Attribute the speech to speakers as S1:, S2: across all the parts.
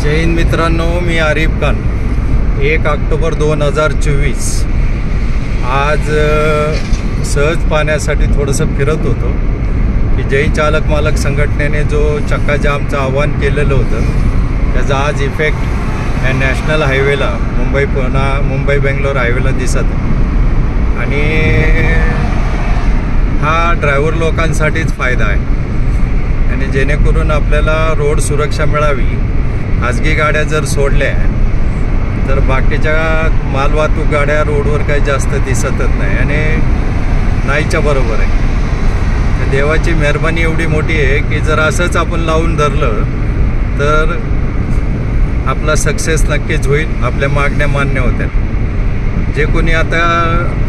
S1: जय हिंद मित्रांनो, मी आरिफ खान. 1 ऑक्टोबर 2024 आज सहज पाहण्यासाठी थोडंसं फिरत होतो की जैन चालक मालक संघटनेने जो चक्का जामचं आव्हान केलेलं होतं त्याचा आज इफेक्ट या नॅशनल हायवेला मुंबई बेंगलोर हायवेला दिसत. आणि हा ड्रायव्हर लोकांसाठीच फायदा आहे आणि जेणेकरून आपल्याला रोड सुरक्षा मिळावी. खाजगी गाड्या जर सोडल्या तर बाकीच्या मालवाहतूक गाड्या रोडवर काही जास्त दिसतच नाही आणि नाहीच्या बरोबर आहे. तर देवाची मेहरबानी एवढी मोठी आहे की जर असंच आपण लावून धरलं तर आपला सक्सेस नक्कीच होईल, आपल्या मागण्या मान्य होत्या. जे कोणी आता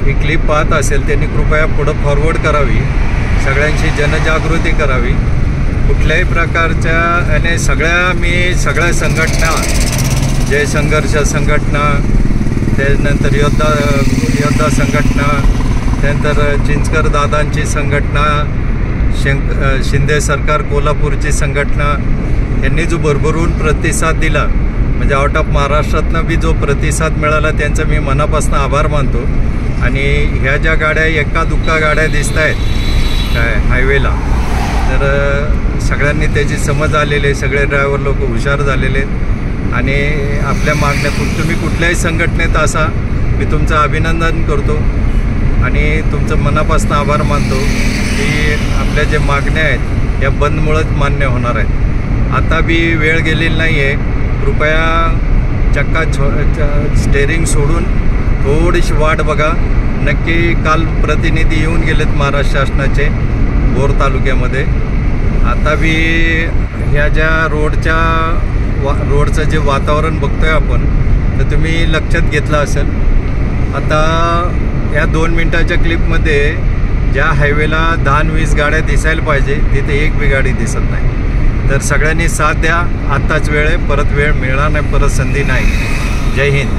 S1: ही क्लिप पाहत असेल त्यांनी कृपया पुढं फॉरवर्ड करावी, सगळ्यांची जनजागृती करावी. कुठल्याही प्रकारच्या आणि सगळ्या संघटना, जय संघर्ष संघटना, त्यानंतर योद्धा संघटना, त्यानंतर चिंचकर दादांची संघटना, शिंदे सरकार कोल्हापूरची संघटना यांनी जो भरभरून प्रतिसाद दिला, म्हणजे आउट ऑफ महाराष्ट्रातनं बी जो प्रतिसाद मिळाला त्यांचा मी मनापासून आभार मानतो. आणि ह्या ज्या गाड्या एका दुक्का गाड्या दिसत आहेत काय हायवेला, तर सगळ्यांनी त्याची समज आलेली आहे. सगळे ड्रायव्हर लोक हुशार झालेले आहेत आणि आपल्या मागण्या तुम्ही कुठल्याही संघटनेत असा, मी तुमचं अभिनंदन करतो आणि तुमचं मनापासून आभार मानतो की आपल्या जे मागण्या आहेत या बंदमुळंच मान्य होणार आहेत. आता बी वेळ गेलेली नाही आहे. कृपया चक्का स्टेअरिंग सोडून थोडीशी वाट बघा. नक्की काल प्रतिनिधी येऊन गेलेत महाराष्ट्र शासनाचे बोर तालुक्यामध्ये. आता बी ह्या ज्या रोडचं जे वातावरण बघतोय आपण, तर तुम्ही लक्षात घेतलं असेल. आता या 2 मिनिटाच्या क्लिपमध्ये ज्या हायवेला 10-20 गाड्या दिसायला पाहिजे तिथे एक बी गाडी दिसत नाही. तर सगळ्यांनी साथ द्या. आत्ताच वेळ आहे, परत वेळ मिळणार नाही, परत संधी नाही. जय हिंद.